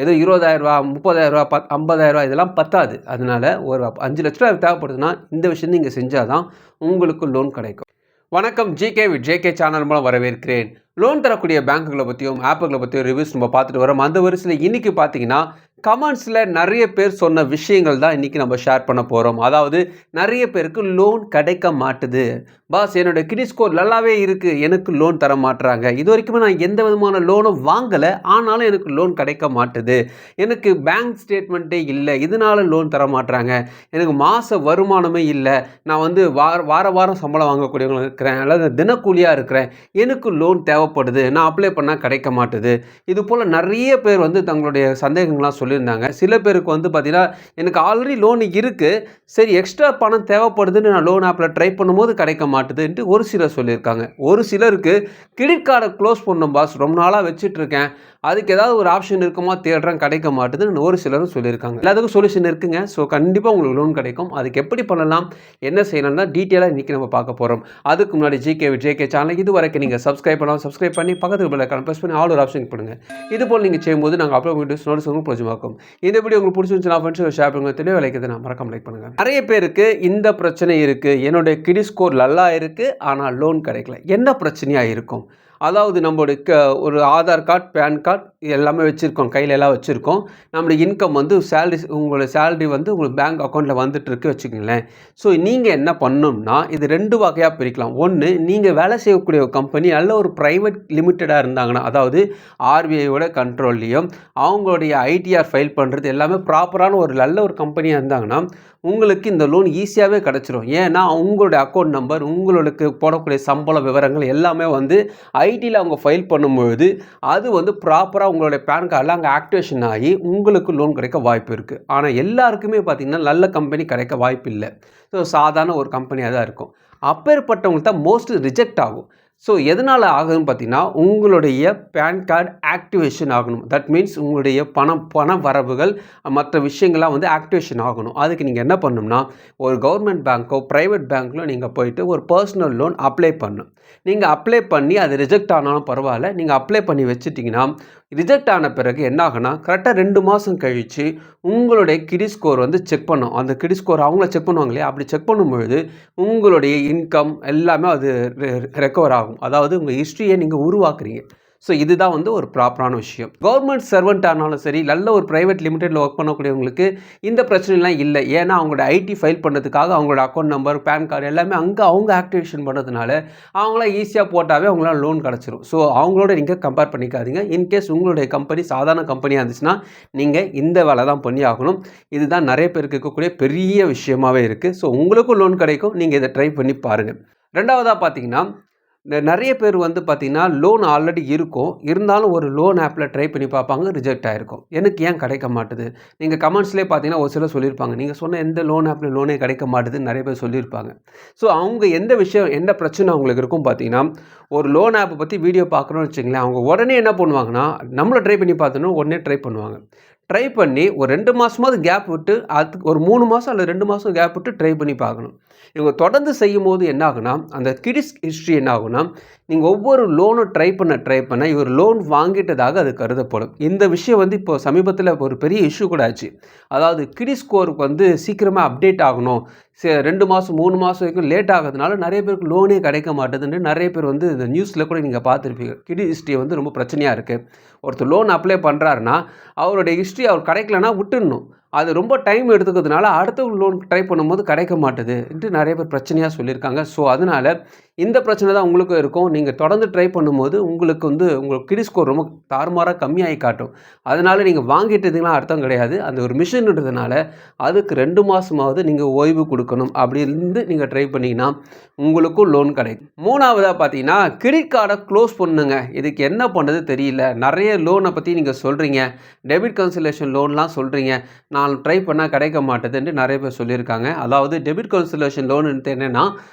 ஏதோ ரூ. 20,000 ரூ. 30,000 50,000 இதெல்லாம் பத்தாது. அதனால ஒரு ரூ. 5,00,000 தேவைப்படுதுன்னா இந்த விஷயம் நீங்கள் செஞ்சால் தான் உங்களுக்கு லோன் கிடைக்கும். வணக்கம், ஜிகே வித் ஜேகே சேனல் மூலம் வரவேற்கிறேன். லோன் தரக்கூடிய பேங்குகளை பற்றியும் ஆப்புகளை பற்றியும் ரிவ்யூஸ் நம்ம பார்த்துட்டு வரோம். அந்த வரிசையில் இன்றைக்கி பார்த்தீங்கன்னா கமெண்ட்ஸில் நிறைய பேர் சொன்ன விஷயங்கள் தான் இன்றைக்கி நம்ம ஷேர் பண்ண போகிறோம். அதாவது நிறைய பேருக்கு லோன் கிடைக்க மாட்டுது. பாஸ், என்னோட கிரெடிட் ஸ்கோர் நல்லாவே இருக்குது, எனக்கு லோன் தர மாட்டுறாங்க. இது வரைக்குமே நான் எந்த விதமான லோனும் வாங்கலை, ஆனாலும் எனக்கு லோன் கிடைக்க மாட்டுது. எனக்கு பேங்க் ஸ்டேட்மெண்ட்டே இல்லை, இதனால லோன் தர மாட்டுறாங்க. எனக்கு மாத வருமானமே இல்லை, நான் வந்து வாரம் சம்பளம் வாங்கக்கூடியவங்க இருக்கிறேன், அல்லது தினக்கூலியாக இருக்கிறேன், எனக்கு லோன் தேவைப்படுது, நான் அப்ளை பண்ணால் கிடைக்க மாட்டுது. இது போல் நிறைய பேர் வந்து தங்களுடைய சந்தேகங்கள்லாம் சொல்லியிருந்தாங்க. சில பேருக்கு வந்து பார்த்தீங்கன்னா, எனக்கு ஆல்ரெடி லோன் இருக்குது, சரி எக்ஸ்ட்ரா பணம் தேவைப்படுதுன்னு நான் லோன் ஆப்பில் ட்ரை பண்ணும்போது கிடைக்க மாட்டுதுன்ட்டு ஒரு சிலர் சொல்லியிருக்காங்க. ஒரு சிலருக்கு கிரெடிட் கார்டை க்ளோஸ் பண்ணணும் பாஸ், ரொம்ப நாளாக வச்சுட்ருக்கேன், அதுக்கு ஏதாவது ஒரு ஆப்ஷன் இருக்குமா தேடுறேன், கிடைக்க மாட்டுதுன்னு ஒரு சிலரும் சொல்லியிருக்காங்க. எல்லாத்துக்கும் சொல்யூஷன் இருக்குங்க. ஸோ கண்டிப்பாக உங்களுக்கு லோன் கிடைக்கும். அதுக்கு எப்படி பண்ணலாம், என்ன செய்யலாம் தான் டீட்டெயிலாக இன்றைக்கி நம்ம பார்க்க போகிறோம். அதுக்கு முன்னாடி ஜேகே சேனல் இது வரைக்கும் நீங்கள் சப்ஸ்கிரைப் பண்ணி பக்கத்தில் பெல் ஐகானை ப்ரெஸ் பண்ணி ஆல் ஒரு ஆப்ஷன் பண்ணுங்கள். இது போல் நீங்கள் செய்யும்போது நாங்கள் அப்லோட் வீடியோஸ் நோட்ஸ் உங்களுக்கு பிரயோஜனமாக்கும். இந்த வீடியோ உங்களுக்கு பிடிச்சிருந்துச்சுன்னா ஃப்ரெண்ட்ஸ் ஷேர் பண்ணுங்கள். தெளிவாக லைக் நான் மறக்காம லைக் பண்ணுங்கள். நிறைய பேருக்கு இந்த பிரச்சனை இருக்குது, என்னுடைய கிரெடிட் ஸ்கோர் நல்லா இருக்குது ஆனால் லோன் கிடைக்கல. என்ன பிரச்சனையாக இருக்கும்? அதாவது நம்மளுடைய ஒரு ஆதார் கார்டு, பேன் கார்டு எல்லாமே வச்சுருக்கோம், கையில் எல்லாம் வச்சுருக்கோம். நம்மளுடைய இன்கம் வந்து உங்களோட சேலரி வந்து உங்களுக்கு பேங்க் அக்கௌண்ட்டில் வந்துட்டுருக்கு வச்சுக்கோங்களேன். ஸோ நீங்கள் என்ன பண்ணணும்னா இது 2 வகையாக பிரிக்கலாம். ஒன்று, நீங்கள் வேலை செய்யக்கூடிய ஒரு கம்பெனி நல்ல ஒரு ப்ரைவேட் லிமிட்டடாக இருந்தாங்கன்னா, அதாவது ஆர்பிஐயோட கண்ட்ரோல்லையும் அவங்களுடைய ஐடிஆர் ஃபைல் பண்ணுறது எல்லாமே ப்ராப்பரான ஒரு நல்ல ஒரு கம்பெனியாக இருந்தாங்கன்னா உங்களுக்கு இந்த லோன் ஈஸியாகவே கிடச்சிரும். ஏன்னா உங்களுடைய அக்கௌண்ட் நம்பர், உங்களுக்கு போடக்கூடிய சம்பள விவரங்கள் எல்லாமே வந்து ஐடியில் அவங்க ஃபைல் பண்ணும்பொழுது அது வந்து ப்ராப்பராக உங்களுடைய பேன் கார்டில் அங்கே ஆக்டிவேஷன் ஆகி உங்களுக்கு லோன் கிடைக்க வாய்ப்பு இருக்குது. ஆனால் எல்லாருக்குமே பார்த்திங்கன்னா நல்ல கம்பெனி கிடைக்க வாய்ப்பு இல்லை. ஸோ சாதாரண ஒரு கம்பெனியாக தான் இருக்கும். அப்பேற்பட்டவங்களுக்கு தான் மோஸ்ட்லி ரிஜெக்ட் ஆகும். ஸோ எதனால் ஆகுதுன்னு பார்த்தீங்கன்னா, உங்களுடைய பேன் கார்டு ஆக்டிவேஷன் ஆகணும். தட் மீன்ஸ் உங்களுடைய பண வரவுகள் மற்ற விஷயங்கள்லாம் வந்து ஆக்டிவேஷன் ஆகணும். அதுக்கு நீங்கள் என்ன பண்ணணும்னா, ஒரு கவர்மெண்ட் பேங்க்கோ ப்ரைவேட் பேங்க்லோ நீங்கள் போயிட்டு ஒரு பர்சனல் லோன் அப்ளை பண்ணணும். நீங்கள் அப்ளை பண்ணி அது ரிஜெக்ட் ஆனாலும் பரவாயில்ல, நீங்கள் அப்ளை பண்ணி வச்சுட்டிங்கன்னா ரிஜெக்ட் ஆன பிறகு என்ன ஆகுனா, கரெக்டாக 2 மாதம் கழித்து உங்களுடைய கிரெடிட் ஸ்கோர் வந்து செக் பண்ணும். அந்த கிரெடிட் ஸ்கோர் அவங்கள செக் பண்ணுவாங்க இல்லையா, அப்படி செக் பண்ணும்பொழுது உங்களுடைய இன்கம் எல்லாமே அது ரெக்கவர் ஆகும். அதாவது உங்கள் ஹிஸ்ட்ரியை நீங்கள் உருவாக்குறீங்க. ஸோ இதுதான் வந்து ஒரு ப்ராப்பரான விஷயம். கவர்மெண்ட் சர்வெண்ட் ஆனாலும் சரி, நல்ல ஒரு ப்ரைவேட் லிமிடெடில் ஒர்க் பண்ணக்கூடியவங்களுக்கு இந்த பிரச்சனைலாம் இல்லை. ஏன்னா அவங்களோட ஐடி ஃபைல் பண்ணுறதுக்காக அவங்களோட அக்கௌண்ட் நம்பர், பேன் கார்டு எல்லாமே அங்கே அவங்க ஆக்டிவேஷன் பண்ணுறதுனால அவங்களாம் ஈஸியாக போட்டாவே அவங்களாம் லோன் கிடச்சிரும். ஸோ அவங்களோட நீங்கள் கம்பேர் பண்ணிக்காதீங்க. இன்கேஸ் உங்களுடைய கம்பெனி சாதாரண கம்பெனியாக இருந்துச்சுன்னா நீங்கள் இந்த வேலை தான் பண்ணி ஆகணும். இதுதான் நிறைய பேருக்கு இருக்கக்கூடிய பெரிய விஷயமாகவே இருக்குது. ஸோ உங்களுக்கும் லோன் கிடைக்கும், நீங்கள் இதை ட்ரை பண்ணி பாருங்கள். ரெண்டாவதாக பார்த்தீங்கன்னா, நிறைய பேர் வந்து பார்த்திங்கன்னா லோன் ஆல்ரெடி இருக்கும், இருந்தாலும் ஒரு லோன் ஆப்பில் ட்ரை பண்ணி பார்ப்பாங்க, ரிஜெக்ட் ஆகிருக்கும். எனக்கு ஏன் கிடைக்க மாட்டுது? நீங்கள் கமெண்ட்ஸ்லேயே பார்த்தீங்கன்னா ஒரு சிலர் சொல்லியிருப்பாங்க, நீங்கள் சொன்ன எந்த லோன் ஆப்பில் லோனே கிடைக்க மாட்டுதுன்னு நிறைய பேர் சொல்லியிருப்பாங்க. ஸோ அவங்க எந்த விஷயம், என்ன பிரச்சனை அவங்களுக்கு இருக்கும் பார்த்தீங்கன்னா, ஒரு லோன் ஆப்பை பற்றி வீடியோ பார்க்குறோன்னு வச்சுங்களேன், அவங்க உடனே என்ன பண்ணுவாங்கன்னா, நம்மளை ட்ரை பண்ணி பார்த்தோன்னா உடனே ட்ரை பண்ணுவாங்க. ட்ரை பண்ணி ஒரு 2 மாதமாவது கேப் விட்டு, அதுக்கு ஒரு 3 மாதம் அல்லது 2 மாதம் கேப் விட்டு ட்ரை பண்ணி பார்க்கணும். இவங்க தொடர்ந்து செய்யும் போது என்ன ஆகுனா, அந்த கிரெடிட் ஹிஸ்ட்ரி என்ன ஆகுனா, நீங்கள் ஒவ்வொரு லோனும் ட்ரை பண்ண இவர் லோன் வாங்கிட்டதாக அது கருதப்படும். இந்த விஷயம் வந்து இப்போ சமீபத்தில் ஒரு பெரிய இஷ்யூ கூட ஆச்சு. அதாவது கிரெடிட் ஸ்கோருக்கு வந்து சீக்கிரமாக அப்டேட் ஆகணும், 2 மாதம் 3 மாதம் வரைக்கும் லேட் ஆகிறதுனால நிறைய பேருக்கு லோனே கிடைக்க மாட்டேதுன்னு நிறைய பேர் வந்து இந்த நியூஸில் கூட நீங்கள் பார்த்துருப்பீங்க. கிரெடிட் ஹிஸ்ட்ரி வந்து ரொம்ப பிரச்சனையாக இருக்குது. ஒருத்தர் லோன் அப்ளை பண்ணுறாருன்னா அவருடைய ஹிஸ்ட்ரி அவர் கிடைக்கலன்னா விட்டுடணும். அது ரொம்ப டைம் எடுத்துக்கிறதுனால அடுத்த லோன் ட்ரை பண்ணும்போது கிடைக்க மாட்டுதுன்ட்டு நிறைய பேர் பிரச்சனையாக சொல்லியிருக்காங்க. ஸோ அதனால் இந்த பிரச்சனை தான் உங்களுக்கும் இருக்கும். நீங்கள் தொடர்ந்து ட்ரை பண்ணும்போது உங்களுக்கு வந்து உங்களுக்கு கிரெடிட் ஸ்கோர் ரொம்ப தாறுமாறாக கம்மியாகி காட்டும். அதனால் நீங்கள் வாங்கிட்டதுலாம் அர்த்தம் கிடையாது. அந்த ஒரு மிஷின்றதுனால அதுக்கு 2 மாதமாவது நீங்கள் ஓய்வு கொடுக்கணும். அப்படி இருந்து நீங்கள் ட்ரை பண்ணிங்கன்னா உங்களுக்கும் லோன் கிடைக்கும். 3வதாக பார்த்தீங்கன்னா, கிரெடிட் கார்டை க்ளோஸ் பண்ணுங்க. இதுக்கு என்ன பண்ணுறது தெரியல. நிறைய லோனை பற்றி நீங்கள் சொல்கிறீங்க, டெபிட் கன்சலேஷன் லோன்லாம் சொல்கிறீங்க, நான் ட்ரை பண்ணால் கிடைக்க மாட்டேதுன்ட்டு நிறைய பேர் சொல்லியிருக்காங்க. அதாவது டெபிட் கன்சலேஷன் லோன் என்னென்னா,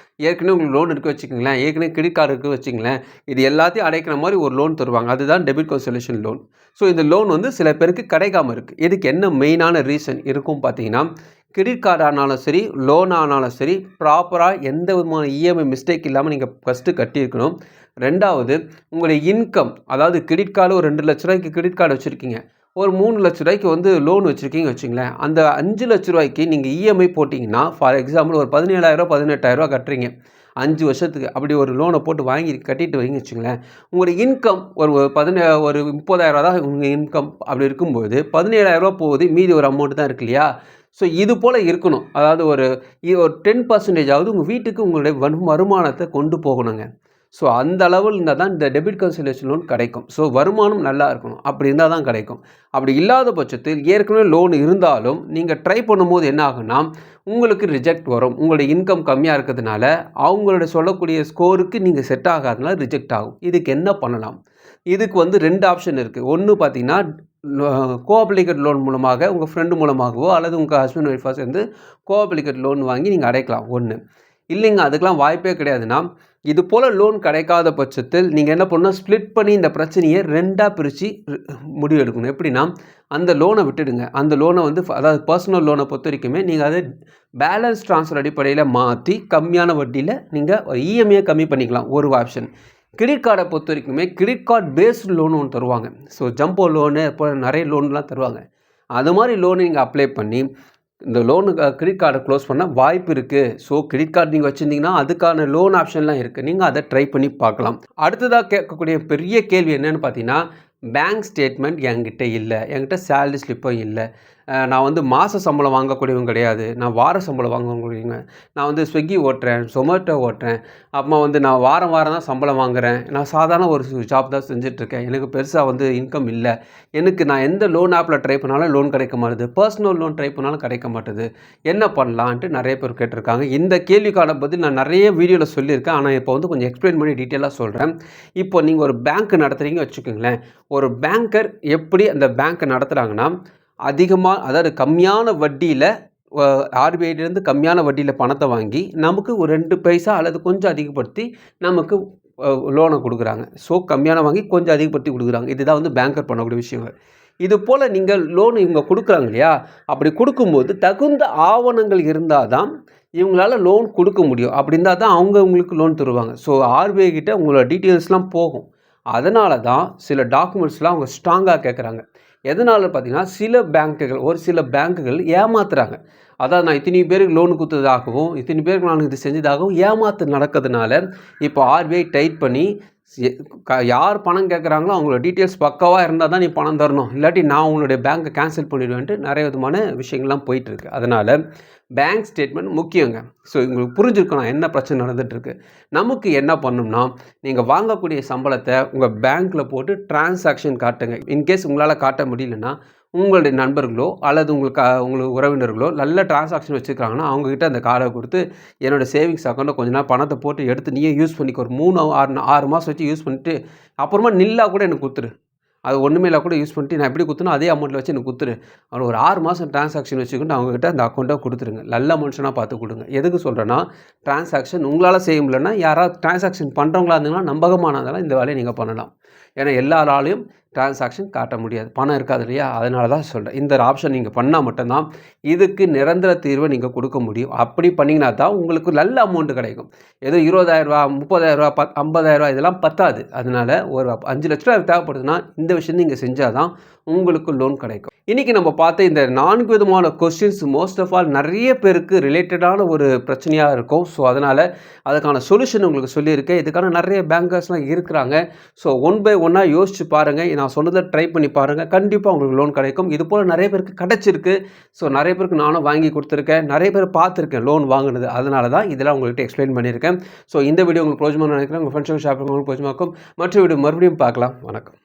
ஏற்கனவே உங்களுக்கு லோன் இருக்குது வச்சுக்கோங்களேன், ஏற்கனவே கிரெடிட் கார்டு இருக்குது வச்சுங்களேன், இது எல்லாத்தையும் அடைக்கிற மாதிரி ஒரு லோன் தருவாங்க. அதுதான் டெபிட் கன்சலேஷன் லோன். ஸோ இந்த லோன் வந்து சில பேருக்கு கிடைக்காம இருக்குது. இதுக்கு என்ன மெயினான ரீசன் இருக்கும் பார்த்தீங்கன்னா, கிரெடிட் கார்டு ஆனாலும் சரி, லோன் ஆனாலும் சரி, ப்ராப்பராக எந்த விதமான இஎம்ஐ மிஸ்டேக் இல்லாமல் நீங்கள் ஃபஸ்ட்டு கட்டியிருக்கணும். 2வது, உங்களுடைய இன்கம், அதாவது கிரெடிட் கார்டு ஒரு 2 லட்ச ரூபாய்க்கு கிரெடிட் கார்டு வச்சுருக்கீங்க, ஒரு 3 லட்ச ரூபாய்க்கு வந்து லோன் வச்சுருக்கீங்க வச்சுங்களேன். அந்த 5 லட்ச ரூபாய்க்கு நீங்கள் இஎம்ஐ போட்டிங்கன்னா, ஃபார் எக்ஸாம்பிள் ஒரு 17,000 18,000 கட்டுறீங்க 5 வருஷத்துக்கு. அப்படி ஒரு லோனை போட்டு வாங்கி கட்டிட்டு வரீங்கன்னு வச்சுங்களேன், உங்களுடைய இன்கம் ஒரு 30,000 தான் உங்கள் இன்கம். அப்படி இருக்கும்போது 17,000 போகுது, மீதி ஒரு அமௌண்ட் தான் இருக்கு இல்லையா? ஸோ இது போல் இருக்கணும். அதாவது ஒரு 10% உங்கள் வீட்டுக்கு உங்களுடைய வருமானத்தை கொண்டு போகணுங்க. ஸோ அந்த அளவில் இருந்தால் தான் இந்த டெபிட் கன்சல்டேஷன் லோன் கிடைக்கும். ஸோ வருமானம் நல்லா இருக்கணும். அப்படி இருந்தால் தான் கிடைக்கும். அப்படி இல்லாத பட்சத்தில் ஏற்கனவே லோன் இருந்தாலும் நீங்கள் ட்ரை பண்ணும்போது என்ன ஆகுன்னா, உங்களுக்கு ரிஜெக்ட் வரும். உங்களுடைய இன்கம் கம்மியாக இருக்கிறதுனால அவங்களோட சொல்லக்கூடிய ஸ்கோருக்கு நீங்கள் செட் ஆகாதனால ரிஜெக்ட் ஆகும். இதுக்கு என்ன பண்ணலாம்? இதுக்கு வந்து 2 ஆப்ஷன் இருக்குது. ஒன்று பார்த்தீங்கன்னா, கோஆப்ளிகேட் லோன் மூலமாக உங்கள் ஃப்ரெண்டு மூலமாகவோ அல்லது உங்கள் ஹஸ்பண்ட் ஒய்ஃபாக சேர்ந்து கோஆப்ளிகேட் லோன் வாங்கி நீங்கள் அடைக்கலாம். ஒன்று இல்லைங்க, அதுக்கெலாம் வாய்ப்பே கிடையாதுன்னா, இது போல் லோன் கிடைக்காத பட்சத்தில் நீங்கள் என்ன பண்ணணும், ஸ்ப்ளிட் பண்ணி இந்த பிரச்சனையை 2ஆக பிரித்து முடிவு எடுக்கணும். எப்படின்னா, அந்த லோனை விட்டுடுங்க. அந்த லோனை வந்து அதாவது பர்சனல் லோனை பொறுத்த வரைக்குமே நீங்கள் அதை பேலன்ஸ் ட்ரான்ஸ்ஃபர் அடிப்படையில் மாற்றி கம்மியான வட்டியில் நீங்கள் இஎம்ஐயை கம்மி பண்ணிக்கலாம். ஒரு ஆப்ஷன். கிரெடிட் கார்டை பொறுத்த வரைக்குமே கிரெடிட் கார்டு பேஸ்டு லோன் ஒன்று தருவாங்க. ஸோ ஜம்போ லோனு இப்போ நிறைய லோன்லாம் தருவாங்க. அது மாதிரி லோனு நீங்கள் அப்ளை பண்ணி இந்த லோனுக்கு கிரெடிட் கார்டை க்ளோஸ் பண்ண வாய்ப்பு இருக்குது. ஸோ கிரெடிட் கார்டு நீங்கள் வச்சுருந்தீங்கன்னா அதுக்கான லோன் ஆப்ஷன்லாம் இருக்குது. நீங்கள் அதை ட்ரை பண்ணி பார்க்கலாம். அடுத்ததாக கேட்கக்கூடிய பெரிய கேள்வி என்னென்னு பார்த்தீங்கன்னா, பேங்க் ஸ்டேட்மெண்ட் என்கிட்ட இல்லை, என்கிட்ட சேலரி ஸ்லிப்பும் இல்லை, நான் வந்து மாத சம்பளம் வாங்கக்கூடியவங்க கிடையாது, நான் வார சம்பளம் வாங்கக்கூடியவங்க, நான் வந்து ஸ்விக்கி ஓட்டுறேன், சொமேட்டோ ஓட்டுறேன், அப்புறமா வந்து நான் வாரம் தான் சம்பளம் வாங்குகிறேன், நான் சாதாரண ஒரு ஜாப் தான் செஞ்சிட்ருக்கேன், எனக்கு பெருசாக வந்து இன்கம் இல்லை, எனக்கு நான் எந்த லோன் ஆப்பில் ட்ரை பண்ணாலும் லோன் கிடைக்க மாட்டுது, பர்சனல் லோன் ட்ரை பண்ணாலும் கிடைக்க மாட்டுது, என்ன பண்ணலான்ட்டு நிறைய பேர் கேட்டிருக்காங்க. இந்த கேள்விக்கான பதில் நான் நிறைய வீடியோவில் சொல்லியிருக்கேன். ஆனால் இப்போ வந்து கொஞ்சம் எக்ஸ்பிளைன் பண்ணி டீட்டெயிலாக சொல்கிறேன். இப்போ நீங்கள் ஒரு பேங்க் நடத்துகிறீங்க வச்சுக்கோங்களேன். ஒரு பேங்கர் எப்படி அந்த பேங்க்கை நடத்துகிறாங்கன்னா, அதாவது கம்மியான வட்டியில் ஆர்பிஐலேருந்து கம்மியான வட்டியில் பணத்தை வாங்கி நமக்கு ஒரு 2 பைசா அல்லது கொஞ்சம் அதிகப்படுத்தி நமக்கு லோனை கொடுக்குறாங்க. ஸோ கம்மியான வாங்கி கொஞ்சம் அதிகப்படுத்தி கொடுக்குறாங்க. இதுதான் வந்து பேங்கர் பண்ணக்கூடிய விஷயங்கள். இது போல் நீங்கள் லோன் இவங்க கொடுக்குறாங்க இல்லையா? அப்படி கொடுக்கும்போது தகுந்த ஆவணங்கள் இருந்தால் தான் இவங்களால லோன் கொடுக்க முடியும். அப்படி இருந்தால் தான் அவங்க உங்களுக்கு லோன் தருவாங்க. ஸோ ஆர்பிஐ கிட்ட உங்களோட டீட்டெயில்ஸ்லாம் போகும். அதனால தான் சில டாக்குமெண்ட்ஸ்லாம் அவங்க ஸ்ட்ராங்காக கேட்குறாங்க. எதனால் பார்த்தீங்கன்னா, ஒரு சில பேங்க்குகள் ஏமாத்துறாங்க. அதாவது நான் இத்தனை பேருக்கு லோன் கொடுத்ததாகவும் இத்தனை பேருக்கு நான் இது செஞ்சதாகவும் ஏமாத்து நடக்கிறதுனால இப்போ ஆர்பிஐ டைட் பண்ணி யார் பணம் கேட்குறாங்களோ அவங்களோட டீட்டெயில்ஸ் பக்காவாக இருந்தால் தான் நீ பணம் தரணும், இல்லாட்டி நான் உங்களுடைய பேங்க்கை கேன்சல் பண்ணிடுவேன்ட்டு நிறைய விதமான விஷயங்கள்லாம் போயிட்டுருக்கு. அதனால் பேங்க் ஸ்டேட்மெண்ட் முக்கியங்க. ஸோ உங்களுக்கு புரிஞ்சுருக்கணும் என்ன பிரச்சனை நடந்துகிட்ருக்கு. நமக்கு என்ன பண்ணணும்னா, நீங்கள் வாங்கக்கூடிய சம்பளத்தை உங்கள் பேங்க்கில் போட்டு டிரான்சாக்ஷன் காட்டுங்க. இன்கேஸ் உங்களால் காட்ட முடியலன்னா உங்களுடைய நண்பர்களோ அல்லது உங்களுக்கு உறவினர்களோ நல்ல டிரான்சாக்ஷன் வச்சுருக்காங்கன்னா அவங்கக்கிட்ட அந்த கார்டை கொடுத்து, என்னோடய சேவிங்ஸ் அக்கௌண்ட்டில் கொஞ்ச நாள் பணத்தை போட்டு எடுத்து நீயே யூஸ் பண்ணிக்க, ஒரு 6 மாதம் வச்சு யூஸ் பண்ணிட்டு அப்புறமா நில்லா கூட எனக்கு கொடுத்துரு, அது ஒன்றுமே இல்லை கூட யூஸ் பண்ணிட்டு நான் எப்படி குத்துனோ அதே அமௌண்ட்டில் வச்சு எனக்கு கொடுத்துரு, அவன் ஒரு 6 மாதம் டிரான்சாக்ஷன் வச்சுக்கிட்டு அவங்ககிட்ட அந்த அக்கௌண்ட்டை கொடுத்துருங்க. நல்ல மனுஷனாக பார்த்து கொடுங்க. எதுக்கு சொல்கிறேன்னா, டிரான்சாக்ஷன் உங்களால் செய்ய முடியலன்னா யாராவது டிரான்சாக்ஷன் பண்ணுறவங்களா இருந்தீங்கன்னா நம்பகமானதெல்லாம் இந்த வேலையை நீங்கள் பண்ணலாம். ஏன்னா எல்லாராலையும் டிரான்சாக்ஷன் காட்ட முடியாது, பணம் இருக்காது இல்லையா? அதனால தான் சொல்கிறேன். இந்த ஆப்ஷன் நீங்கள் பண்ணால் மட்டும்தான் இதுக்கு நிரந்தர தீர்வை நீங்கள் கொடுக்க முடியும். அப்படி பண்ணிங்கன்னா தான் உங்களுக்கு நல்ல அமௌண்ட்டு கிடைக்கும். ஏதோ 20,000 30,000 50,000 இதெல்லாம் பத்தாது. அதனால் ஒரு 5 லட்ச ரூபா தேவைப்படுதுன்னா இந்த விஷயம் நீங்கள் செஞ்சால் தான் உங்களுக்கு லோன் கிடைக்கும். இன்றைக்கி நம்ம பார்த்த இந்த 4 விதமான கொஸ்டின்ஸ் மோஸ்ட் ஆஃப் ஆல் நிறைய பேருக்கு ரிலேட்டடான ஒரு பிரச்சனையாக இருக்கும். ஸோ அதனால் அதுக்கான சொல்யூஷன் உங்களுக்கு சொல்லியிருக்கேன். இதுக்கான நிறைய பேங்கர்ஸ்லாம் இருக்கிறாங்க. ஸோ 1 by 1 யோசிச்சு பாருங்கள். நான் சொன்னதை ட்ரை பண்ணி பாருங்கள். கண்டிப்பாக உங்களுக்கு லோன் கிடைக்கும். இது போல் நிறைய பேருக்கு கிடச்சிருக்கு. ஸோ நிறைய பேருக்கு நானும் வாங்கி கொடுத்துருக்கேன். நிறைய பேர் பார்த்துருக்கேன் லோன் வாங்கினது. அதனால தான் இதெல்லாம் உங்கள்கிட்ட எக்ஸ்பிளைன் பண்ணியிருக்கேன். ஸோ இந்த வீடியோ உங்களுக்கு பிரோஜனமாக நினைக்கிறேன். உங்கள் ஃப்ரெண்ட்ஸுக்கு ஷேர் பண்ணுங்க, உங்களுக்கு பிரோஜனமாக்கும். மற்ற வீடியோ மறுபடியும் பார்க்கலாம். வணக்கம்.